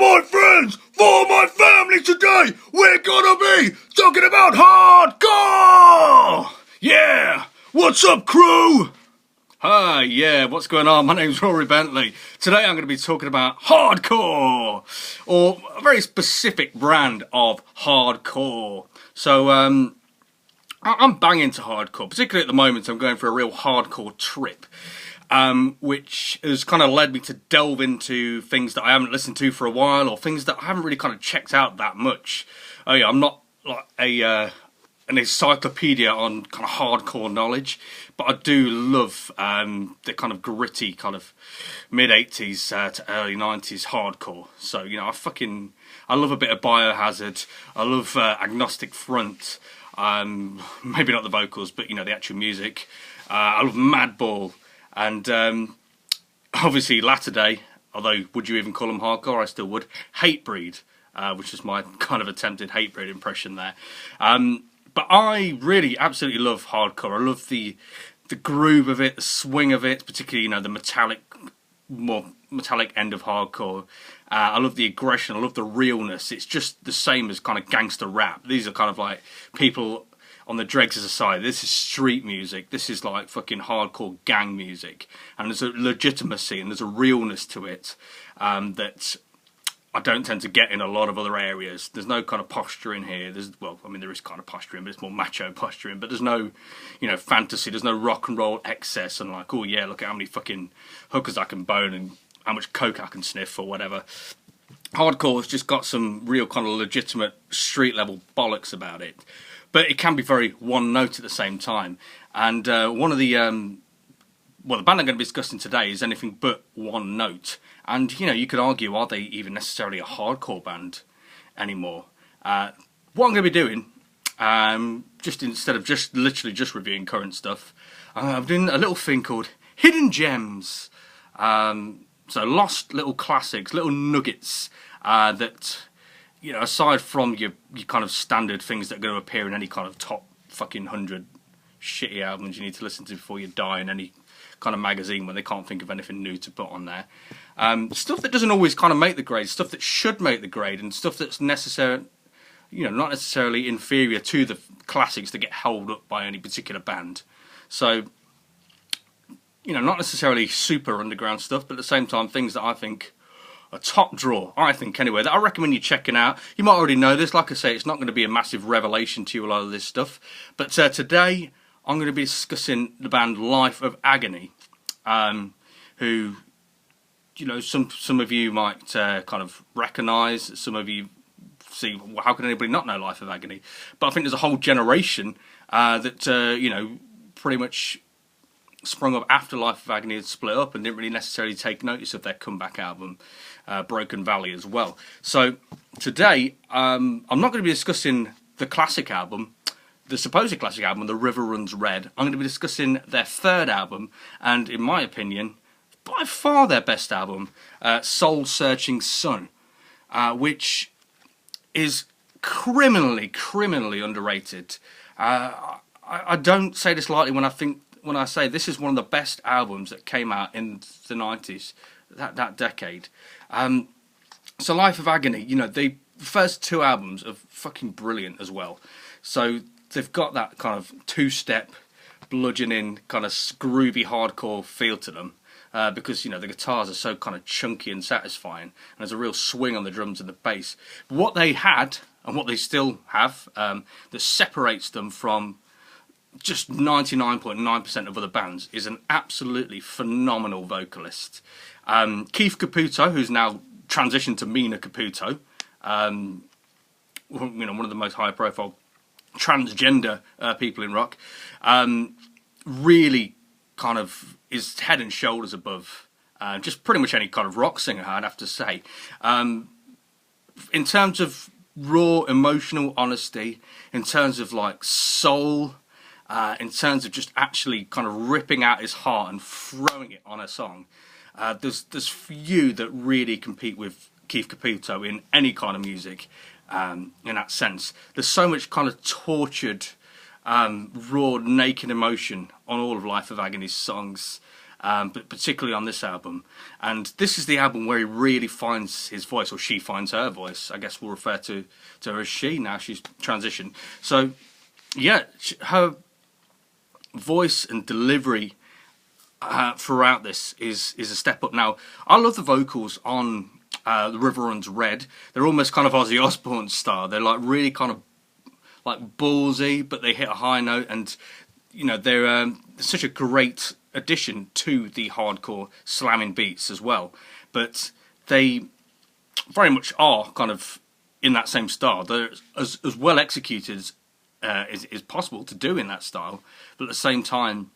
my friends, for my family today, we're gonna be talking about hardcore! Yeah! What's up, crew? Hi, yeah, what's going on? My name's Rory Bentley. Today I'm going to be talking about hardcore, or a very specific brand of hardcore. So, I'm banging to hardcore, particularly at the moment. I'm going for a real hardcore trip. Which has kind of led me to delve into things that I haven't listened to for a while, or things that I haven't really kind of checked out that much. Oh yeah, I'm not like an encyclopedia on kind of hardcore knowledge, but I do love the kind of gritty kind of mid-80s to early 90s hardcore. So, you know, I love a bit of Biohazard. I love Agnostic Front. Maybe not the vocals, but, you know, the actual music. I love Madball. And obviously latter day, although would you even call them hardcore? I still would. Hatebreed, which is my kind of attempted Hatebreed impression there. But I really absolutely love hardcore. I love the groove of it, the swing of it, particularly, you know, the more metallic end of hardcore. I love the aggression. I love the realness. It's just the same as kind of gangster rap. These are kind of like people on the dregs of society. This is street music. This is like fucking hardcore gang music, and there's a legitimacy and there's a realness to it that I don't tend to get in a lot of other areas. There's no kind of posturing here. There is kind of posturing, but it's more macho posturing. But there's no, you know, fantasy. There's no rock and roll excess and like, oh yeah, look at how many fucking hookers I can bone and how much coke I can sniff or whatever. Hardcore has just got some real kind of legitimate street level bollocks about it. But it can be very one note at the same time. And one of the band I'm going to be discussing today is anything but one note. And, you know, you could argue, are they even necessarily a hardcore band anymore? What I'm going to be doing, instead of just literally just reviewing current stuff, I'm doing a little thing called Hidden Gems. So lost little classics, little nuggets that, you know, aside from your kind of standard things that are going to appear in any kind of top fucking 100 shitty albums you need to listen to before you die in any kind of magazine when they can't think of anything new to put on there. Stuff that doesn't always kind of make the grade, stuff that should make the grade, and stuff that's necessary, you know, not necessarily inferior to the classics that get held up by any particular band. So, you know, not necessarily super underground stuff, but at the same time things that I think a top draw, I think anyway, that I recommend you checking out. You might already know this. Like I say, it's not going to be a massive revelation to you, a lot of this stuff. But today, I'm going to be discussing the band Life of Agony, who, you know, some of you might kind of recognise. Some of you see, well, how can anybody not know Life of Agony? But I think there's a whole generation that, you know, pretty much sprung up after Life of Agony had split up and didn't really necessarily take notice of their comeback album, Broken Valley, as well. So today, I'm not going to be discussing the classic album, the supposed classic album, The River Runs Red. I'm going to be discussing their third album, and in my opinion, by far their best album, Soul Searching Sun, which is criminally underrated. I don't say this lightly when I say this is one of the best albums that came out in the 90s, that decade. So Life of Agony, you know, the first two albums are fucking brilliant as well. So they've got that kind of two-step, bludgeoning, kind of groovy hardcore feel to them. Because, you know, the guitars are so kind of chunky and satisfying, and there's a real swing on the drums and the bass. But what they had, and what they still have, that separates them from just 99.9% of other bands, is an absolutely phenomenal vocalist. Keith Caputo, who's now transitioned to Mina Caputo, you know, one of the most high-profile transgender people in rock, really kind of is head and shoulders above just pretty much any kind of rock singer, I'd have to say. In terms of raw emotional honesty, in terms of like soul, in terms of just actually kind of ripping out his heart and throwing it on a song, there's few that really compete with Keith Caputo in any kind of music, in that sense. There's so much kind of tortured, raw, naked emotion on all of Life of Agony's songs. but particularly on this album. And this is the album where he really finds his voice, or she finds her voice. I guess we'll refer to her as she now. She's transitioned. So, yeah, her voice and delivery throughout this is a step up. Now, I love the vocals on The River Runs Red. They're almost kind of Ozzy Osbourne style. They're like really kind of like ballsy, but they hit a high note, and you know they're such a great addition to the hardcore slamming beats as well. But they very much are kind of in that same style. They're as well executed as is possible to do in that style, but at the same time,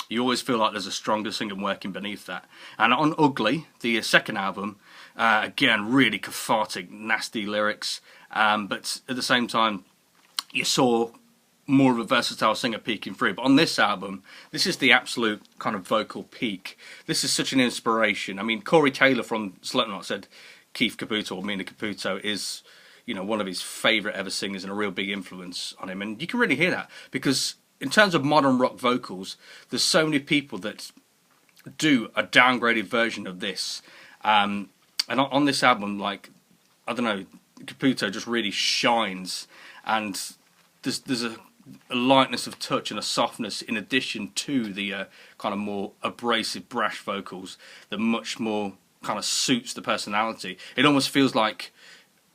you always feel like there's a stronger singer working beneath that. And on Ugly, the second album, again, really cathartic, nasty lyrics, but at the same time, you saw more of a versatile singer peeking through. But on this album, this is the absolute kind of vocal peak. This is such an inspiration. I mean, Corey Taylor from Slipknot said Keith Caputo, or Mina Caputo, is, you know, one of his favourite ever singers and a real big influence on him. And you can really hear that, because in terms of modern rock vocals, there's so many people that do a downgraded version of this. And on this album, like, I don't know, Caputo just really shines, and there's a lightness of touch and a softness in addition to the kind of more abrasive, brash vocals that much more kind of suits the personality. It almost feels like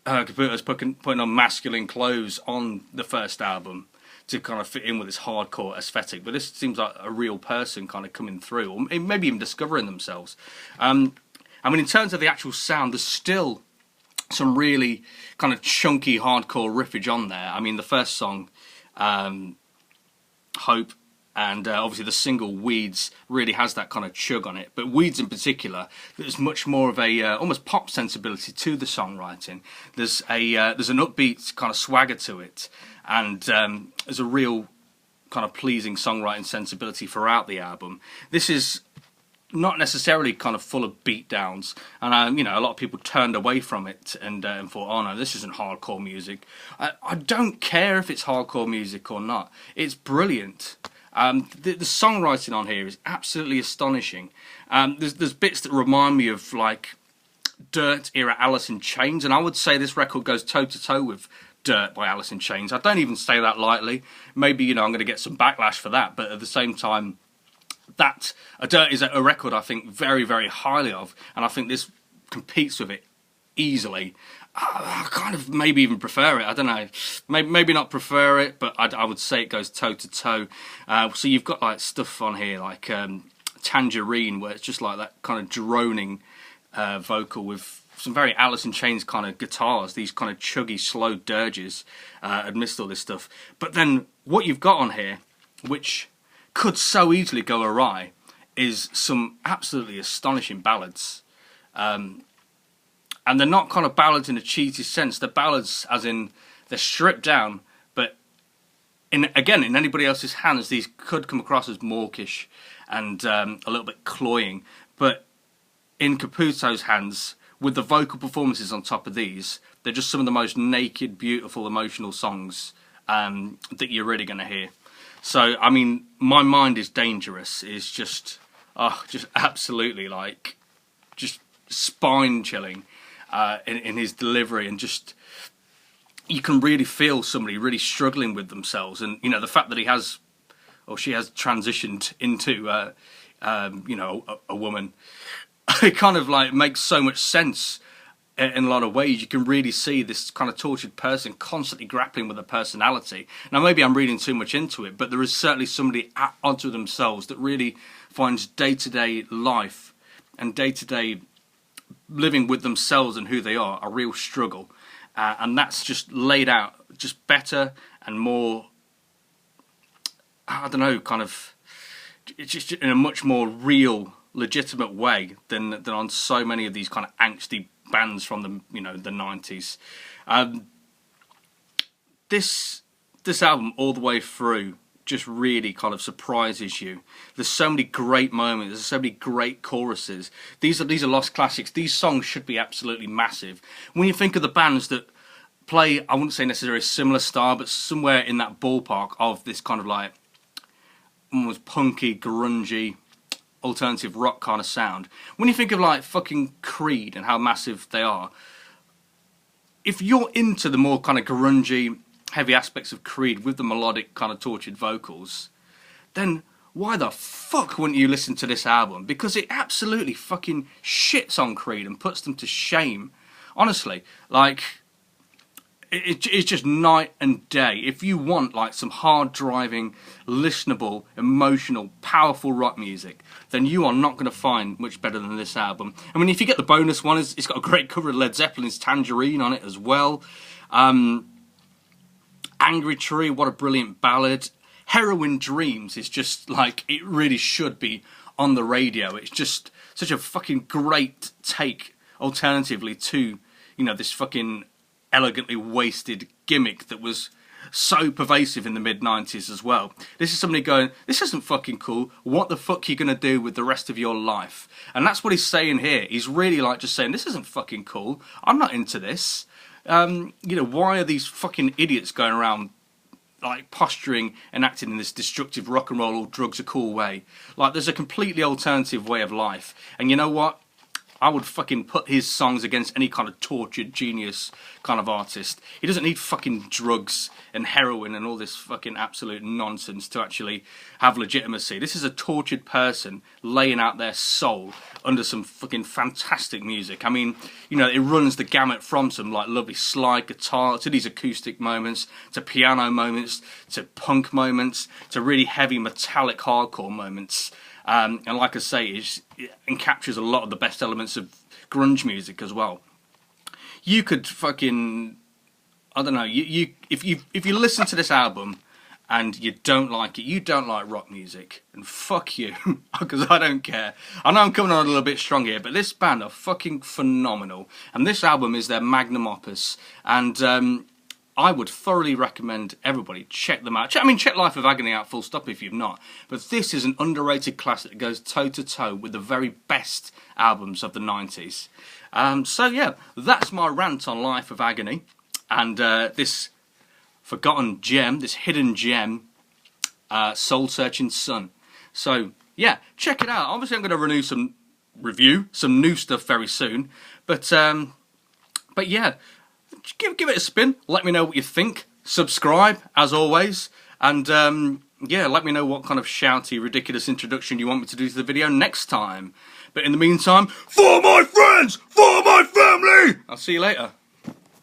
Caputo's putting on masculine clothes on the first album to kind of fit in with this hardcore aesthetic, but this seems like a real person kind of coming through, or maybe even discovering themselves. I mean, in terms of the actual sound, there's still some really kind of chunky hardcore riffage on there. I mean, the first song, Hope, and obviously the single Weeds really has that kind of chug on it. But Weeds in particular, there's much more of a almost pop sensibility to the songwriting. There's an upbeat kind of swagger to it, and there's a real kind of pleasing songwriting sensibility throughout the album. This is not necessarily kind of full of beatdowns, and you know, a lot of people turned away from it and thought, oh no, this isn't hardcore music. I don't care if it's hardcore music or not. It's brilliant. The songwriting on here is absolutely astonishing. There's bits that remind me of like Dirt era Alice in Chains, and I would say this record goes toe to toe with Dirt by Alice in Chains. I don't even say that lightly. Maybe, you know, I'm going to get some backlash for that, but at the same time, that Dirt is a record I think very, very highly of, and I think this competes with it easily. I kind of maybe even prefer it. I don't know. Maybe not prefer it, but I would say it goes toe to toe. So you've got like stuff on here like Tangerine, where it's just like that kind of droning vocal with some very Alice in Chains kind of guitars, these kind of chuggy, slow dirges amidst all this stuff. But then what you've got on here, which could so easily go awry, is some absolutely astonishing ballads. And they're not kind of ballads in a cheesy sense. They're ballads as in they're stripped down, but in anybody else's hands, these could come across as mawkish and a little bit cloying. But in Caputo's hands, with the vocal performances on top of these, they're just some of the most naked, beautiful, emotional songs that you're really going to hear. So, I mean, My Mind is Dangerous is just absolutely like, just spine-chilling in his delivery, and just, you can really feel somebody really struggling with themselves, and, you know, the fact that he has, or she has transitioned into, you know, a woman, it kind of like makes so much sense in a lot of ways. You can really see this kind of tortured person constantly grappling with a personality. Now, maybe I'm reading too much into it, but there is certainly somebody onto themselves that really finds day-to-day life and day-to-day living with themselves and who they are a real struggle. And that's just laid out just better and more, I don't know, kind of, it's just in a much more real, legitimate way than on so many of these kind of angsty bands from the, you know, the 90s. This album all the way through just really kind of surprises you. There's so many great moments, there's so many great choruses. These are lost classics. These songs should be absolutely massive. When you think of the bands that play, I wouldn't say necessarily a similar style, but somewhere in that ballpark of this kind of like almost punky, grungy, alternative rock kind of sound. When you think of like fucking Creed and how massive they are, if you're into the more kind of grungy, heavy aspects of Creed with the melodic kind of tortured vocals, then why the fuck wouldn't you listen to this album? Because it absolutely fucking shits on Creed and puts them to shame. Honestly, like, it's just night and day. If you want like some hard driving, listenable, emotional, powerful rock music, then you are not going to find much better than this album. I mean, if you get the bonus one, it's got a great cover of Led Zeppelin's Tangerine on it as well. Angry Tree, what a brilliant ballad. Heroin Dreams is just like, it really should be on the radio. It's just such a fucking great take, alternatively, to, you know, this fucking elegantly wasted gimmick that was so pervasive in the mid-90s as well. This is somebody going, this isn't fucking cool, what the fuck are you going to do with the rest of your life? And that's what he's saying here. He's really like just saying, this isn't fucking cool, I'm not into this. You know, why are these fucking idiots going around like posturing and acting in this destructive rock and roll or drugs are cool way? Like, there's a completely alternative way of life. And you know what? I would fucking put his songs against any kind of tortured genius kind of artist. He doesn't need fucking drugs and heroin and all this fucking absolute nonsense to actually have legitimacy. This is a tortured person laying out their soul under some fucking fantastic music. I mean, you know, it runs the gamut from some like lovely slide guitar to these acoustic moments, to piano moments, to punk moments, to really heavy metallic hardcore moments. And like I say, it captures a lot of the best elements of grunge music as well. You could fucking, I don't know, if you listen to this album and you don't like it, you don't like rock music, and fuck you, because I don't care. I know I'm coming on a little bit strong here, but this band are fucking phenomenal, and this album is their magnum opus, and I would thoroughly recommend everybody check them out. I mean, check Life of Agony out full stop if you've not. But this is an underrated classic that goes toe-to-toe with the very best albums of the 90s. So yeah, that's my rant on Life of Agony. And this forgotten gem, this hidden gem, Soul Searching Sun. So yeah, check it out. Obviously I'm going to review some new stuff very soon. But yeah, give it a spin, let me know what you think, subscribe as always, and yeah, let me know what kind of shouty, ridiculous introduction you want me to do to the video next time. But in the meantime, for my friends, for my family, I'll see you later.